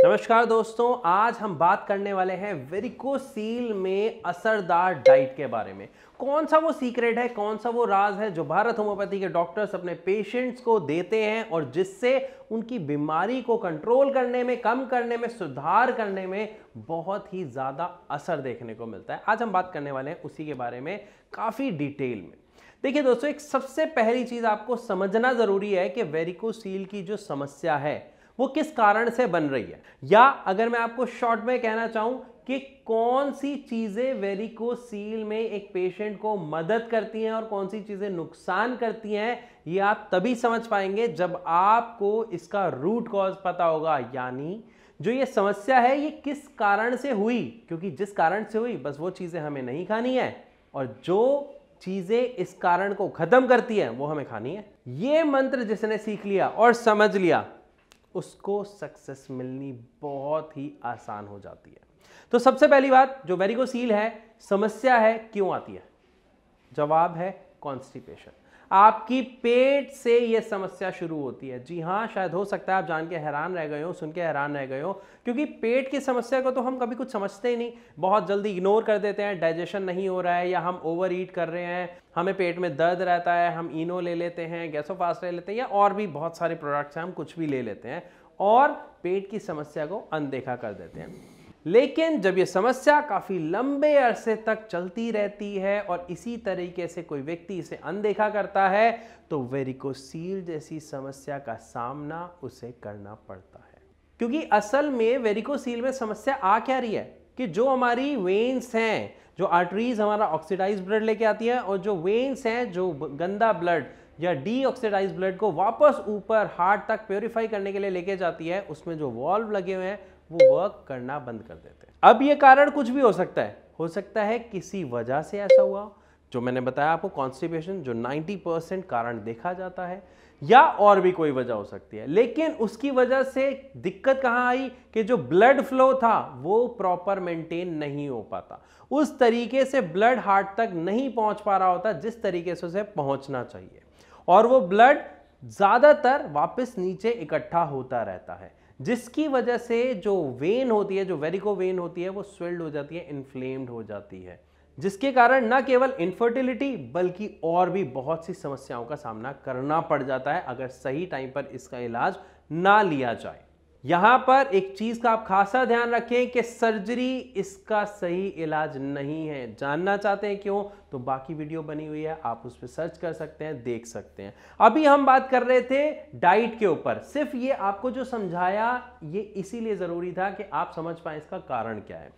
नमस्कार दोस्तों, आज हम बात करने वाले हैं वेरिकोसील में असरदार डाइट के बारे में। कौन सा वो सीक्रेट है, कौन सा वो राज है जो भारत होम्योपैथी के डॉक्टर्स अपने पेशेंट्स को देते हैं और जिससे उनकी बीमारी को कंट्रोल करने में, कम करने में, सुधार करने में बहुत ही ज़्यादा असर देखने को मिलता है। आज हम बात करने वाले हैं उसी के बारे में काफ़ी डिटेल में। देखिए दोस्तों, एक सबसे पहली चीज़ आपको समझना ज़रूरी है कि वेरिकोसील की जो समस्या है वो किस कारण से बन रही है, या अगर मैं आपको शॉर्ट में कहना चाहूं कि कौन सी चीजें वेरिकोसील में एक पेशेंट को मदद करती हैं और कौन सी चीजें नुकसान करती हैं, ये आप तभी समझ पाएंगे जब आपको इसका रूट कॉज पता होगा। यानी जो ये समस्या है ये किस कारण से हुई, क्योंकि जिस कारण से हुई बस वो चीजें हमें नहीं खानी है और जो चीजें इस कारण को खत्म करती हैं वो हमें खानी है। ये मंत्र जिसने सीख लिया और समझ लिया उसको सक्सेस मिलनी बहुत ही आसान हो जाती है। तो सबसे पहली बात, जो वेरिकोसील है, समस्या है क्यों आती है? जवाब है कॉन्स्टिपेशन। आपकी पेट से यह समस्या शुरू होती है। जी हाँ, शायद हो सकता है आप जान के हैरान रह गए हो, सुन के हैरान रह गए हो, क्योंकि पेट की समस्या को तो हम कभी कुछ समझते ही नहीं, बहुत जल्दी इग्नोर कर देते हैं। डाइजेशन नहीं हो रहा है या हम ओवर ईट कर रहे हैं, हमें पेट में दर्द रहता है, हम इनो ले लेते हैं, गैसोफास्ट ले लेते हैं, या और भी बहुत सारे प्रोडक्ट्स हैं, हम कुछ भी ले लेते हैं और पेट की समस्या को अनदेखा कर देते हैं। लेकिन जब यह समस्या काफी लंबे अरसे तक चलती रहती है और इसी तरीके से कोई व्यक्ति इसे अनदेखा करता है तो वेरिकोसील जैसी समस्या का सामना उसे करना पड़ता है। क्योंकि असल में वेरिकोसील में समस्या आ क्या रही है कि जो हमारी वेन्स हैं, जो आर्टरीज हमारा ऑक्सीडाइज्ड ब्लड लेके आती है, और जो वेन्स हैं जो गंदा ब्लड या डीऑक्सीडाइज्ड ब्लड को वापस ऊपर हार्ट तक प्योरीफाई करने के लिए लेके जाती है, उसमें जो वॉल्व लगे हुए हैं वो वर्क करना बंद कर देते हैं। अब ये कारण कुछ भी हो सकता है किसी वजह से ऐसा हुआ, जो मैंने बताया आपको कॉन्स्टिपेशन, जो 90% कारण देखा जाता है, या और भी कोई वजह हो सकती है। लेकिन उसकी वजह से दिक्कत कहां आई कि जो ब्लड फ्लो था वो प्रॉपर मेंटेन नहीं हो पाता, उस तरीके से ब्लड हार्ट तक नहीं पहुंच पा रहा होता जिस तरीके से उसे पहुंचना चाहिए, और वो ब्लड ज्यादातर वापस नीचे इकट्ठा होता रहता है, जिसकी वजह से जो वेन होती है, जो वेरिको वेन होती है, वो स्वेल्ड हो जाती है, इन्फ्लेम्ड हो जाती है, जिसके कारण न केवल इनफर्टिलिटी बल्कि और भी बहुत सी समस्याओं का सामना करना पड़ जाता है अगर सही टाइम पर इसका इलाज ना लिया जाए। यहां पर एक चीज का आप खासा ध्यान रखें कि सर्जरी इसका सही इलाज नहीं है। जानना चाहते हैं क्यों, तो बाकी वीडियो बनी हुई है, आप उस पर सर्च कर सकते हैं, देख सकते हैं। अभी हम बात कर रहे थे डाइट के ऊपर। सिर्फ ये आपको जो समझाया ये इसीलिए जरूरी था कि आप समझ पाए इसका कारण क्या है।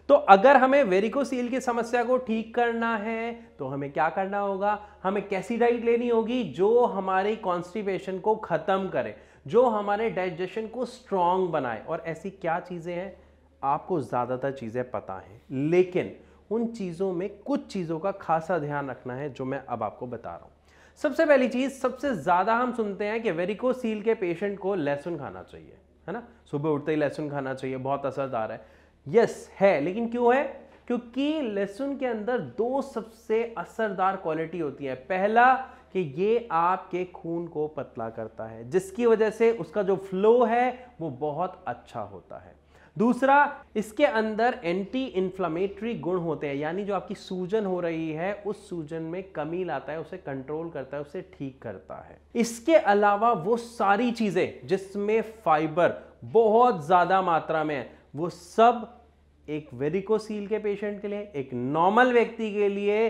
तो अगर हमें वेरिकोसील की समस्या को ठीक करना है तो हमें क्या करना होगा, हमें कैसी डाइट लेनी होगी जो हमारी कॉन्स्टिपेशन को खत्म करे, जो हमारे डाइजेशन को स्ट्रांग बनाए। और ऐसी क्या चीजें हैं, आपको ज्यादातर चीजें पता हैं, लेकिन उन चीजों में कुछ चीजों का खासा ध्यान रखना है जो मैं अब आपको बता रहा हूं। सबसे पहली चीज, सबसे ज्यादा हम सुनते हैं कि वेरिकोसील के पेशेंट को लहसुन खाना चाहिए, है ना, सुबह उठते ही लहसुन खाना चाहिए, बहुत असरदार है। यस है, लेकिन क्यों है? क्योंकि लहसुन के अंदर दो सबसे असरदार क्वालिटी होती है। पहला कि ये आपके खून को पतला करता है, जिसकी वजह से उसका जो फ्लो है वो बहुत अच्छा होता है। दूसरा, इसके अंदर एंटी इन्फ्लामेटरी गुण होते हैं, यानी जो आपकी सूजन हो रही है उस सूजन में कमी लाता है, उसे कंट्रोल करता है, उसे ठीक करता है। इसके अलावा वो सारी चीजें जिसमें फाइबर बहुत ज्यादा मात्रा में है, वो सब एक वेरिकोसील के पेशेंट के लिए, एक नॉर्मल व्यक्ति के लिए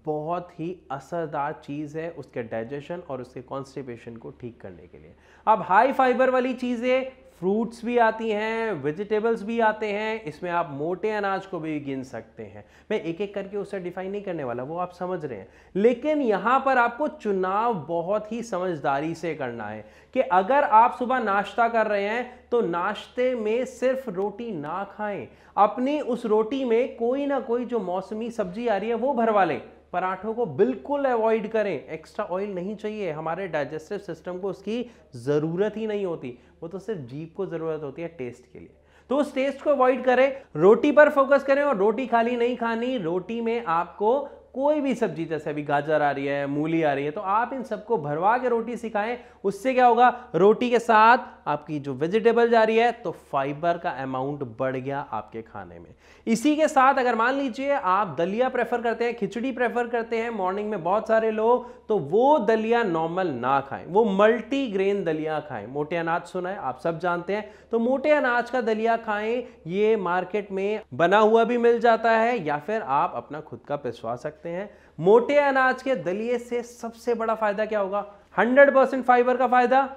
बहुत ही असरदार चीज है उसके डाइजेशन और उसके कॉन्स्टिपेशन को ठीक करने के लिए। अब हाई फाइबर वाली चीजें, फ्रूट्स भी आती हैं, वेजिटेबल्स भी आते हैं, इसमें आप मोटे अनाज को भी गिन सकते हैं। मैं एक एक करके उसे डिफाइन नहीं करने वाला, वो आप समझ रहे हैं। लेकिन यहां पर आपको चुनाव बहुत ही समझदारी से करना है कि अगर आप सुबह नाश्ता कर रहे हैं तो नाश्ते में सिर्फ रोटी ना खाएं, अपनी उस रोटी में कोई ना कोई जो मौसमी सब्जी आ रही है वो भरवा लें। पराठों को बिल्कुल अवॉइड करें, एक्स्ट्रा ऑयल नहीं चाहिए, हमारे डाइजेस्टिव सिस्टम को उसकी जरूरत ही नहीं होती, वो तो सिर्फ जीभ को जरूरत होती है टेस्ट के लिए। तो उस टेस्ट को अवॉइड करें, रोटी पर फोकस करें, और रोटी खाली नहीं खानी, रोटी में आपको कोई भी सब्जी, जैसे अभी गाजर आ रही है, मूली आ रही है, तो आप इन सबको भरवा के रोटी सिखाएं। उससे क्या होगा, रोटी के साथ आपकी जो वेजिटेबल जा रही है तो फाइबर का अमाउंट बढ़ गया आपके खाने में। इसी के साथ अगर मान लीजिए आप दलिया प्रेफर करते हैं, खिचड़ी प्रेफर करते हैं मॉर्निंग में बहुत सारे लोग, तो वो दलिया नॉर्मल ना खाएं, वो मल्टीग्रेन दलिया खाएं। मोटे अनाज सुना है, आप सब जानते हैं, तो मोटे अनाज का दलिया खाएं। ये मार्केट में बना हुआ भी मिल जाता है या फिर आप अपना खुद का पिसवा सकते हैं। मोटे अनाज के दलिए से सबसे बड़ा फायदा क्या होगा, 100% फाइबर का फायदा,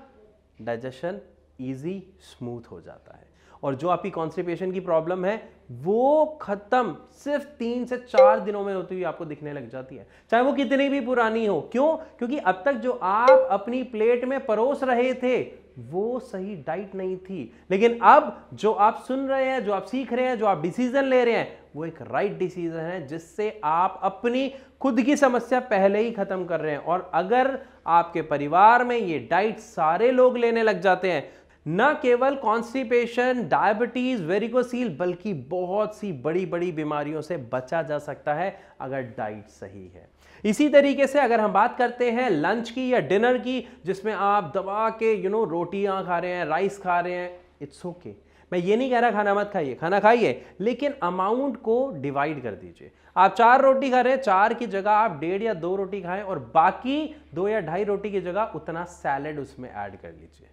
डाइजेशन इजी स्मूथ हो जाता है और जो आपकी कॉन्स्टिपेशन की प्रॉब्लम है वो खत्म सिर्फ 3 से 4 दिनों में होती हुई आपको दिखने लग जाती है, चाहे वो कितनी भी पुरानी हो। क्यों? क्योंकि अब तक जो आप अपनी प्लेट में परोस रहे थे वो सही डाइट नहीं थी, लेकिन अब जो आप सुन रहे हैं, जो आप सीख रहे हैं, जो आप डिसीजन ले रहे हैं, वो एक राइट डिसीजन है जिससे आप अपनी खुद की समस्या पहले ही खत्म कर रहे हैं। और अगर आपके परिवार में ये डाइट सारे लोग लेने लग जाते हैं, न केवल कॉन्स्टिपेशन, डायबिटीज, वेरिकोसील, बल्कि बहुत सी बड़ी बड़ी बीमारियों से बचा जा सकता है अगर डाइट सही है। इसी तरीके से अगर हम बात करते हैं लंच की या डिनर की, जिसमें आप दबा के रोटियां खा रहे हैं, राइस खा रहे हैं, इट्स ओके। मैं ये नहीं कह रहा खाना मत खाइए, खाना खाइए, लेकिन अमाउंट को डिवाइड कर दीजिए। आप 4 रोटी खा रहे हैं, 4 की जगह आप 1.5 या 2 रोटी खाएं और बाकी 2 या 2.5 रोटी की जगह उतना सैलेड उसमें ऐड कर लीजिए।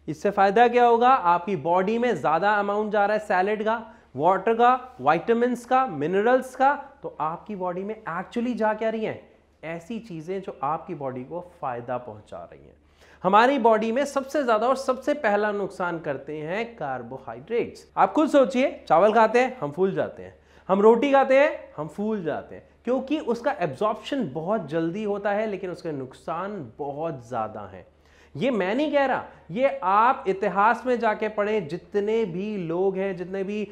इससे फायदा क्या होगा, आपकी बॉडी में ज्यादा अमाउंट जा रहा है सैलेड का, वाटर का, विटामिन्स का, मिनरल्स का, तो आपकी बॉडी में एक्चुअली जा क्या रही हैं, ऐसी चीजें जो आपकी बॉडी को फायदा पहुंचा रही हैं। हमारी बॉडी में सबसे ज्यादा और सबसे पहला नुकसान करते हैं कार्बोहाइड्रेट्स। आप खुद सोचिए, चावल खाते हैं हम फूल जाते हैं, हम रोटी खाते हैं हम फूल जाते हैं, क्योंकि उसका एब्जॉर्प्शन बहुत जल्दी होता है, लेकिन उसके नुकसान बहुत ज्यादा हैं। ये मैं नहीं कह रहा, ये आप इतिहास में जाके पढ़ें, जितने भी लोग हैं, जितने भी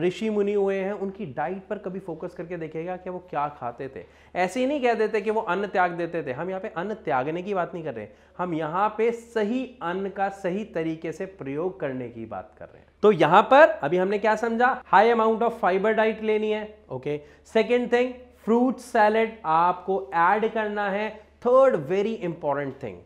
ऋषि मुनि हुए हैं, उनकी डाइट पर कभी फोकस करके देखिएगा कि वो क्या खाते थे। ऐसे ही नहीं कह देते कि वो अन्न त्याग देते थे। हम यहाँ पे अन्न त्यागने की बात नहीं कर रहे, हम यहाँ पे सही अन्न का सही तरीके से प्रयोग करने की बात कर रहे हैं। तो यहां पर अभी हमने क्या समझा, high amount of fibre diet लेनी है, okay. Second thing, fruit salad आपको ऐड करना है। थर्ड वेरी इंपॉर्टेंट थिंग,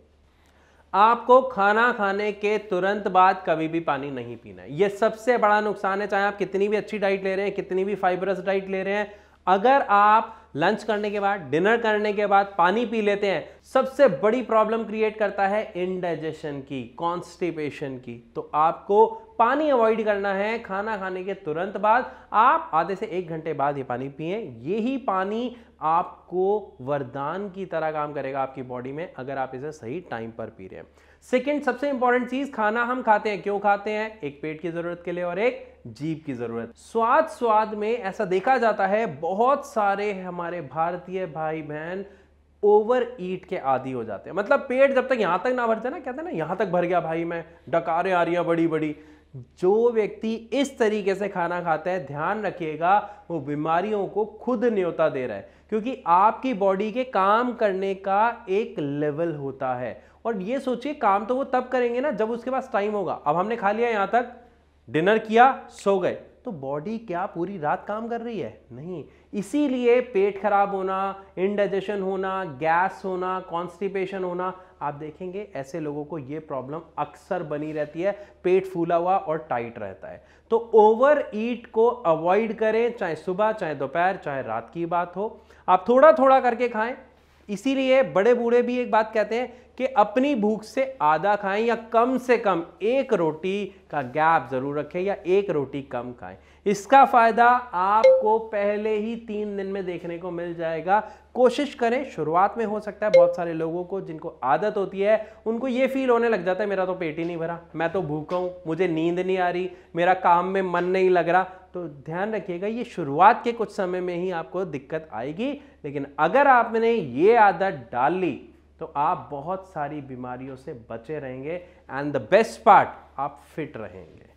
आपको खाना खाने के तुरंत बाद कभी भी पानी नहीं पीना है। यह सबसे बड़ा नुकसान है, चाहे आप कितनी भी अच्छी डाइट ले रहे हैं, कितनी भी फाइबरस डाइट ले रहे हैं, अगर आप लंच करने के बाद, डिनर करने के बाद पानी पी लेते हैं, सबसे बड़ी प्रॉब्लम क्रिएट करता है इनडाइजेशन की, कॉन्स्टिपेशन की। तो आपको पानी अवॉइड करना है खाना खाने के तुरंत बाद। आप आधे से 1 घंटे बाद ये पानी पिए। यही पानी आपको वरदान की तरह काम करेगा आपकी बॉडी में, अगर आप इसे सही टाइम पर पी रहे हैं। सेकंड सबसे इंपॉर्टेंट चीज, खाना हम खाते हैं, क्यों खाते हैं? एक पेट की जरूरत के लिए और एक जीभ की जरूरत। स्वाद में ऐसा देखा जाता है, बहुत सारे हमारे भारतीय भाई बहन ओवर ईट के आदी हो जाते हैं। मतलब पेट जब तक यहां तक ना भरते ना, कहते हैं ना यहां तक भर गया भाई, मैं डकारें आ रही है बड़ी बड़ी। जो व्यक्ति इस तरीके से खाना खाता है, ध्यान रखिएगा, वो बीमारियों को खुद न्योता दे रहा है, क्योंकि आपकी बॉडी के काम करने का एक लेवल होता है। और ये सोचिए, काम तो वो तब करेंगे ना जब उसके पास टाइम होगा। अब हमने खा लिया, यहां तक डिनर किया, सो गए, तो बॉडी क्या पूरी रात काम कर रही है? नहीं। इसीलिए पेट खराब होना, इंडाइजेशन होना, गैस होना, कॉन्स्टिपेशन होना, आप देखेंगे ऐसे लोगों को ये प्रॉब्लम अक्सर बनी रहती है, पेट फूला हुआ और टाइट रहता है। तो ओवर ईट को अवॉइड करें, चाहे सुबह, चाहे दोपहर, चाहे रात की बात हो। आप थोड़ा थोड़ा करके खाएं। इसीलिए बड़े बूढ़े भी एक बात कहते हैं कि अपनी भूख से आधा खाएं, या कम से कम 1 रोटी का गैप जरूर रखें, या 1 रोटी कम खाएं। इसका फायदा आपको पहले ही 3 दिन में देखने को मिल जाएगा। कोशिश करें, शुरुआत में हो सकता है बहुत सारे लोगों को जिनको आदत होती है, उनको ये फील होने लग जाता है मेरा तो पेट ही नहीं भरा, मैं तो भूखा हूं, मुझे नींद नहीं आ रही, मेरा काम में मन नहीं लग रहा। तो ध्यान रखिएगा, ये शुरुआत के कुछ समय में ही आपको दिक्कत आएगी, लेकिन अगर आपने ये आदत डाल ली तो आप बहुत सारी बीमारियों से बचे रहेंगे। एंड द बेस्ट पार्ट, आप फिट रहेंगे,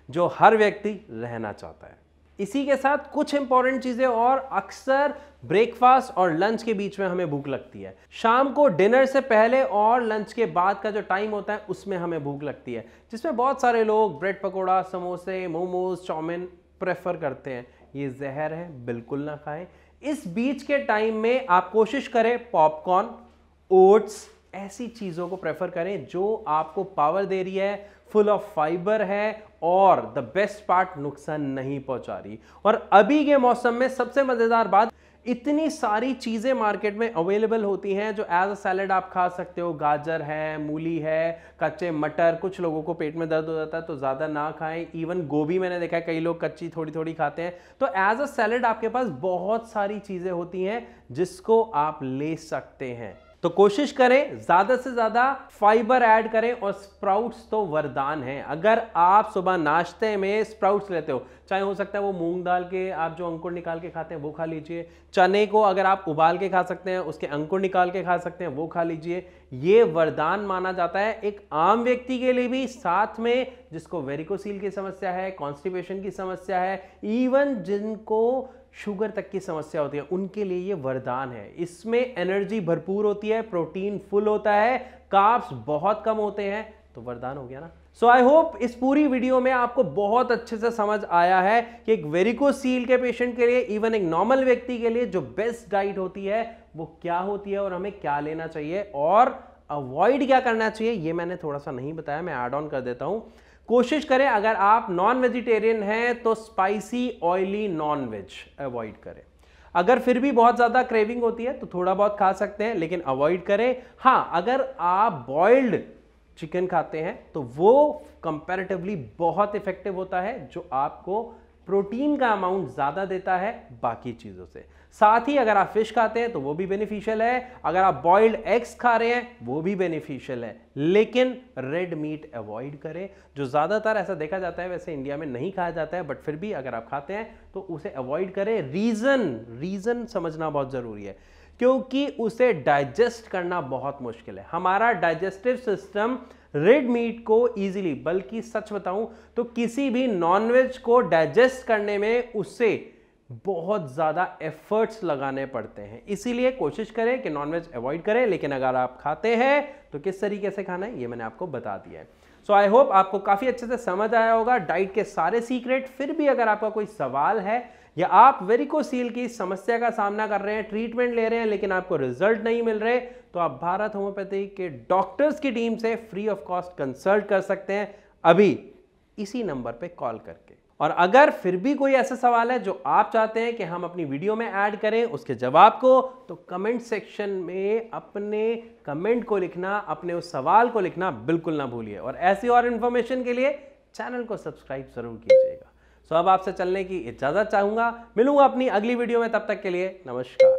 जो हर व्यक्ति रहना चाहता है। इसी के साथ कुछ इंपॉर्टेंट चीजें और, अक्सर ब्रेकफास्ट और लंच के बीच में हमें भूख लगती है। शाम को डिनर से पहले और लंच के बाद का जो टाइम होता है उसमें हमें भूख लगती है, जिसमें बहुत सारे लोग ब्रेड पकौड़ा, समोसे, मोमोज, चाउमीन प्रेफर करते हैं। ये जहर है, बिल्कुल ना खाएं। इस बीच के टाइम में आप कोशिश करें पॉपकॉर्न, ओट्स, ऐसी चीजों को प्रेफर करें जो आपको पावर दे रही है, फुल ऑफ फाइबर है और द बेस्ट पार्ट, नुकसान नहीं पहुंचा रही। और अभी के मौसम में सबसे मजेदार बात, इतनी सारी चीजें मार्केट में अवेलेबल होती हैं जो एज अ सैलेड आप खा सकते हो। गाजर है, मूली है, कच्चे मटर, कुछ लोगों को पेट में दर्द हो जाता है तो ज्यादा ना खाएं। इवन गोभी मैंने देखा है कई लोग कच्ची थोड़ी थोड़ी खाते हैं। तो एज अ सैलेड आपके पास बहुत सारी चीजें होती हैं जिसको आप ले सकते हैं। तो कोशिश करें ज्यादा से ज्यादा फाइबर ऐड करें। और स्प्राउट्स तो वरदान है। अगर आप सुबह नाश्ते में स्प्राउट्स लेते हो, चाहे हो सकता है वो मूंग दाल के आप जो अंकुर निकाल के खाते हैं वो खा लीजिए, चने को अगर आप उबाल के खा सकते हैं, उसके अंकुर निकाल के खा सकते हैं वो खा लीजिए। ये वरदान माना जाता है एक आम व्यक्ति के लिए भी, साथ में जिसको वेरिकोसील की समस्या है, कॉन्स्टिपेशन की समस्या है, इवन जिनको शुगर तक की समस्या होती है, उनके लिए ये वरदान है। इसमें एनर्जी भरपूर होती है, प्रोटीन फुल होता है, कार्ब्स बहुत कम होते हैं, तो वरदान हो गया ना। सो आई होप इस पूरी वीडियो में आपको बहुत अच्छे से समझ आया है कि एक वेरिकोसील के पेशेंट के लिए, इवन एक नॉर्मल व्यक्ति के लिए जो बेस्ट डाइट होती है वो क्या होती है और हमें क्या लेना चाहिए और अवॉइड क्या करना चाहिए। ये मैंने थोड़ा सा नहीं बताया, मैं ऐड ऑन कर देता हूं। कोशिश करें अगर आप नॉन वेजिटेरियन हैं तो spicy oily non veg avoid करें। अगर फिर भी बहुत ज्यादा क्रेविंग होती है तो थोड़ा बहुत खा सकते हैं, लेकिन अवॉइड करें। हाँ, अगर आप बॉइल्ड चिकन खाते हैं तो वो कंपैरेटिवली बहुत इफेक्टिव होता है, जो आपको प्रोटीन का अमाउंट ज्यादा देता है बाकी चीजों से। साथ ही अगर आप फिश खाते हैं तो वो भी बेनिफिशियल है, अगर आप बॉइल्ड एग्स खा रहे हैं वो भी बेनिफिशियल है, लेकिन रेड मीट अवॉइड करें, जो ज्यादातर ऐसा देखा जाता है, वैसे इंडिया में नहीं खाया जाता है, बट फिर भी अगर आप खाते हैं तो उसे अवॉइड करें। रीजन समझना बहुत जरूरी है, क्योंकि उसे डाइजेस्ट करना बहुत मुश्किल है। हमारा डाइजेस्टिव सिस्टम रेड मीट को इजीली, बल्कि सच बताऊं तो किसी भी नॉनवेज को डाइजेस्ट करने में उससे बहुत ज्यादा एफर्ट्स लगाने पड़ते हैं। इसीलिए कोशिश करें कि नॉनवेज अवॉइड करें, लेकिन अगर आप खाते हैं तो किस तरीके से खाना है ये मैंने आपको बता दिया है। सो आई होप आपको काफी अच्छे से समझ आया होगा डाइट के सारे सीक्रेट। फिर भी अगर आपका कोई सवाल है या आप वेरिकोसील की समस्या का सामना कर रहे हैं, ट्रीटमेंट ले रहे हैं लेकिन आपको रिजल्ट नहीं मिल रहे, तो आप भारत होम्योपैथी के डॉक्टर्स की टीम से फ्री ऑफ कॉस्ट कंसल्ट कर सकते हैं अभी इसी नंबर पे कॉल करके। और अगर फिर भी कोई ऐसा सवाल है जो आप चाहते हैं कि हम अपनी वीडियो में ऐड करें उसके जवाब को, तो कमेंट सेक्शन में अपने कमेंट को लिखना, अपने उस सवाल को लिखना बिल्कुल ना भूलिए। और ऐसी और इन्फॉर्मेशन के लिए चैनल को सब्सक्राइब जरूर कीजिएगा। सो अब आपसे चलने की इजाजत चाहूंगा, मिलूंगा अपनी अगली वीडियो में, तब तक के लिए नमस्कार।